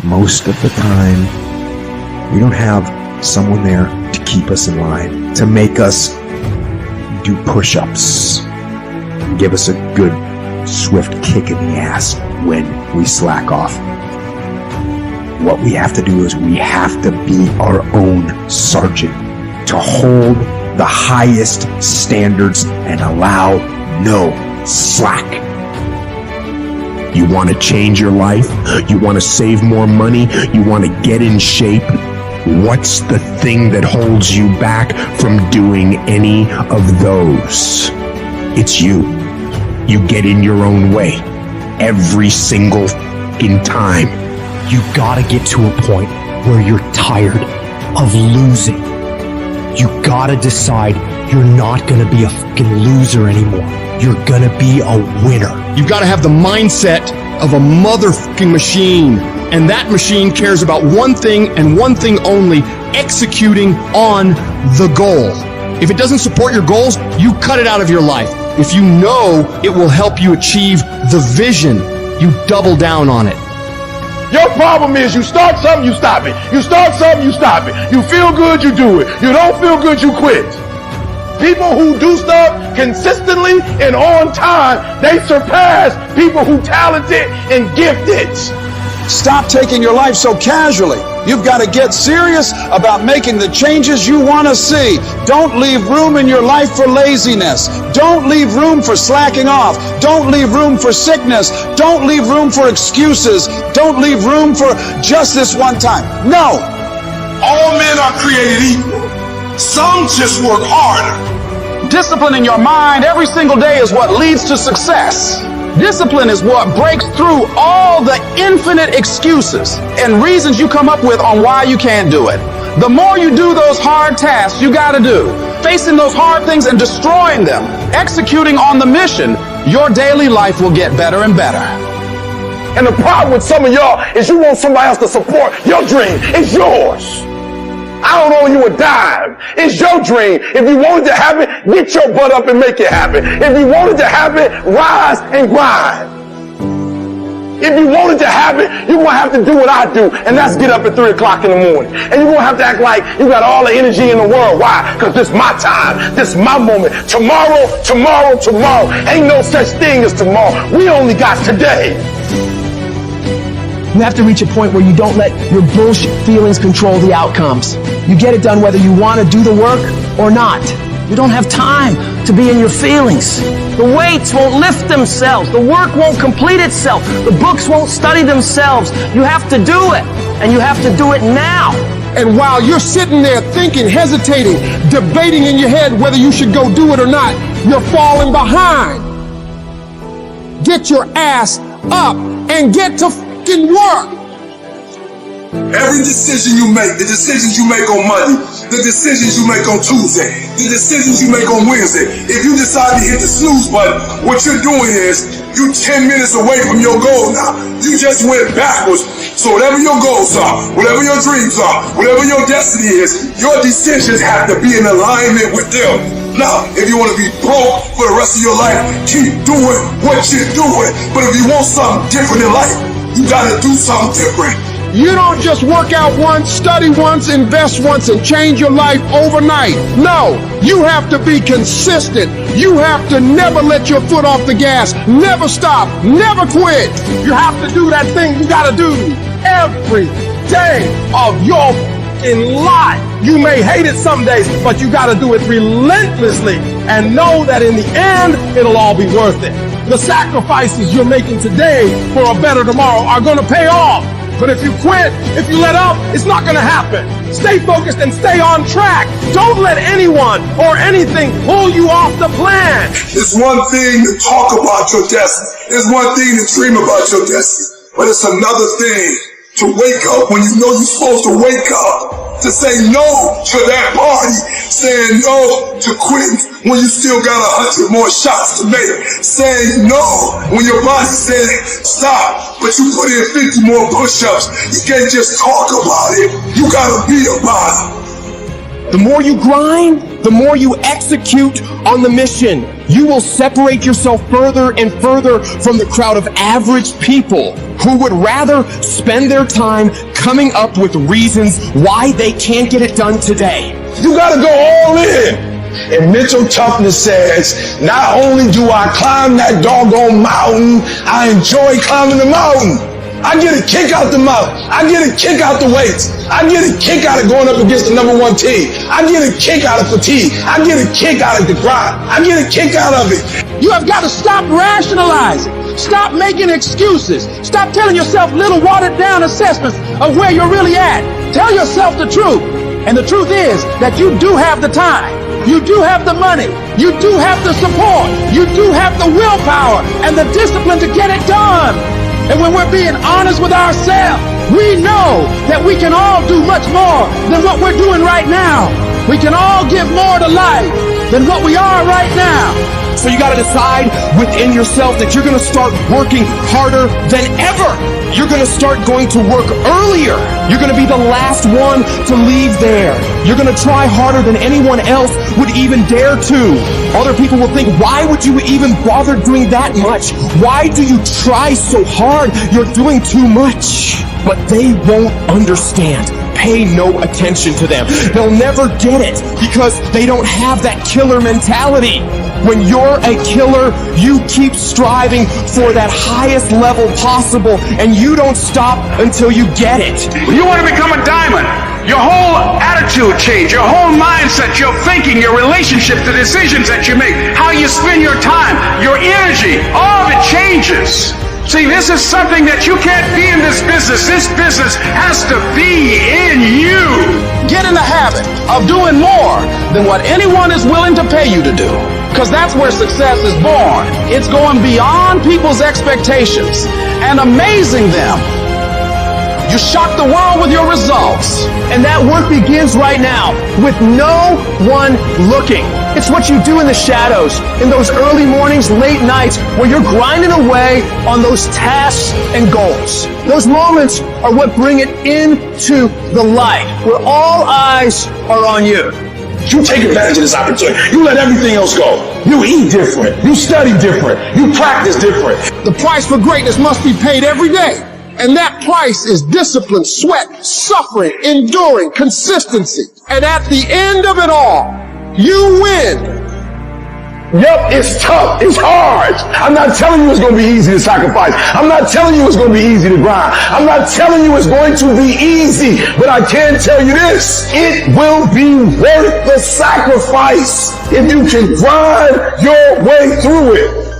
most of the time, we don't have someone there to keep us in line, to make us do push-ups, and give us a good, swift kick in the ass when we slack off. What we have to do is we have to be our own sergeant, to hold the highest standards and allow no slack. You want to change your life? You want to save more money? You want to get in shape? What's the thing that holds you back from doing any of those? It's you. You get in your own way every single fucking time. You gotta get to a point where you're tired of losing. You gotta decide you're not gonna be a fucking loser anymore. You're gonna be a winner. You've got to have the mindset of a motherfucking machine. And that machine cares about one thing and one thing only: executing on the goal. If it doesn't support your goals, you cut it out of your life. If you know it will help you achieve the vision, you double down on it. Your problem is you start something, you stop it. You start something, you stop it. You feel good, you do it. You don't feel good, you quit. People who do stuff consistently and on time, they surpass people who talented and gifted. Stop taking your life so casually. You've got to get serious about making the changes you want to see. Don't leave room in your life for laziness. Don't leave room for slacking off. Don't leave room for sickness. Don't leave room for excuses. Don't leave room for just this one time. No. All men are created equal. Some just work harder. Disciplining your mind every single day is what leads to success. Discipline is what breaks through all the infinite excuses and reasons you come up with on why you can't do it. The more you do those hard tasks you gotta do, facing those hard things and destroying them, executing on the mission, your daily life will get better and better. And the problem with some of y'all is you want somebody else to support your dream. It's yours. I don't owe you a dime. It's your dream. If you want it to happen, get your butt up and make it happen. If you want it to happen, rise and grind. If you want it to happen, you're going to have to do what I do, and that's get up at 3 o'clock in the morning. And you're going to have to act like you got all the energy in the world. Why? Because this is my time. This is my moment. Tomorrow. Ain't no such thing as tomorrow. We only got today. You have to reach a point where you don't let your bullshit feelings control the outcomes. You get it done whether you want to do the work or not. You don't have time to be in your feelings. The weights won't lift themselves. The work won't complete itself. The books won't study themselves. You have to do it, and you have to do it now. And while you're sitting there thinking, hesitating, debating in your head whether you should go do it or not, you're falling behind. Get your ass up and get to work. Every decision you make, the decisions you make on Monday, the decisions you make on Tuesday, the decisions you make on Wednesday, if you decide to hit the snooze button, what you're doing is you're 10 minutes away from your goal now. You just went backwards. So whatever your goals are, whatever your dreams are, whatever your destiny is, your decisions have to be in alignment with them. Now, if you want to be broke for the rest of your life, keep doing what you're doing. But if you want something different in life, you gotta do something different. You don't just work out once, study once, invest once, and change your life overnight. No, you have to be consistent. You have to never let your foot off the gas. Never stop. Never quit. You have to do that thing you gotta do every day of your life. You may hate it some days, but you gotta do it relentlessly and know that in the end, it'll all be worth it. The sacrifices you're making today for a better tomorrow are going to pay off. But if you quit, if you let up, it's not going to happen. Stay focused and stay on track. Don't let anyone or anything pull you off the plan. It's one thing to talk about your destiny. It's one thing to dream about your destiny. But it's another thing to wake up when you know you're supposed to wake up. To say no to that party, saying no to quitting when you still got 100 more shots to make, saying no when your body said stop, but you put in 50 more push-ups. You can't just talk about it, you gotta be about it. The more you grind, the more you execute on the mission, you will separate yourself further and further from the crowd of average people who would rather spend their time coming up with reasons why they can't get it done today. You gotta go all in. And mental toughness says, not only do I climb that doggone mountain, I enjoy climbing the mountain. I get a kick out the mountain. I get a kick out the weights. I get a kick out of going up against the number one team. I get a kick out of fatigue. I get a kick out of the grind. I get a kick out of it. You have got to stop rationalizing. Stop making excuses. Stop telling yourself little watered down assessments of where you're really at. Tell yourself the truth. And the truth is that you do have the time. You do have the money. You do have the support. You do have the willpower and the discipline to get it done. And when we're being honest with ourselves, we know that we can all do much more than what we're doing right now. We can all give more to life than what we are right now. So you got to decide within yourself that you're going to start working harder than ever. You're going to start going to work earlier. You're going to be the last one to leave there. You're going to try harder than anyone else would even dare to. Other people will think, why would you even bother doing that much? Why do you try so hard? You're doing too much. But they won't understand. Pay no attention to them. They'll never get it because they don't have that killer mentality. When you're a killer, you keep striving for that highest level possible, and you don't stop until you get it. When you want to become a diamond, your whole attitude change, your whole mindset, your thinking, your relationship, the decisions that you make, how you spend your time, your energy, all of it changes. See, this is something that you can't be in this business. This business has to be in you. Get in the habit of doing more than what anyone is willing to pay you to do. Because that's where success is born. It's going beyond people's expectations and amazing them. You shock the world with your results. And that work begins right now with no one looking. It's what you do in the shadows, in those early mornings, late nights, where you're grinding away on those tasks and goals. Those moments are what bring it into the light, where all eyes are on you. You take advantage of this opportunity. You let everything else go. You eat different. You study different. You practice different. The price for greatness must be paid every day. And that price is discipline, sweat, suffering, enduring, consistency. And at the end of it all, you win. Yep, it's tough. It's hard. I'm not telling you it's going to be easy to sacrifice. I'm not telling you it's going to be easy to grind. I'm not telling you it's going to be easy. But I can tell you this. It will be worth the sacrifice if you can grind your way through it.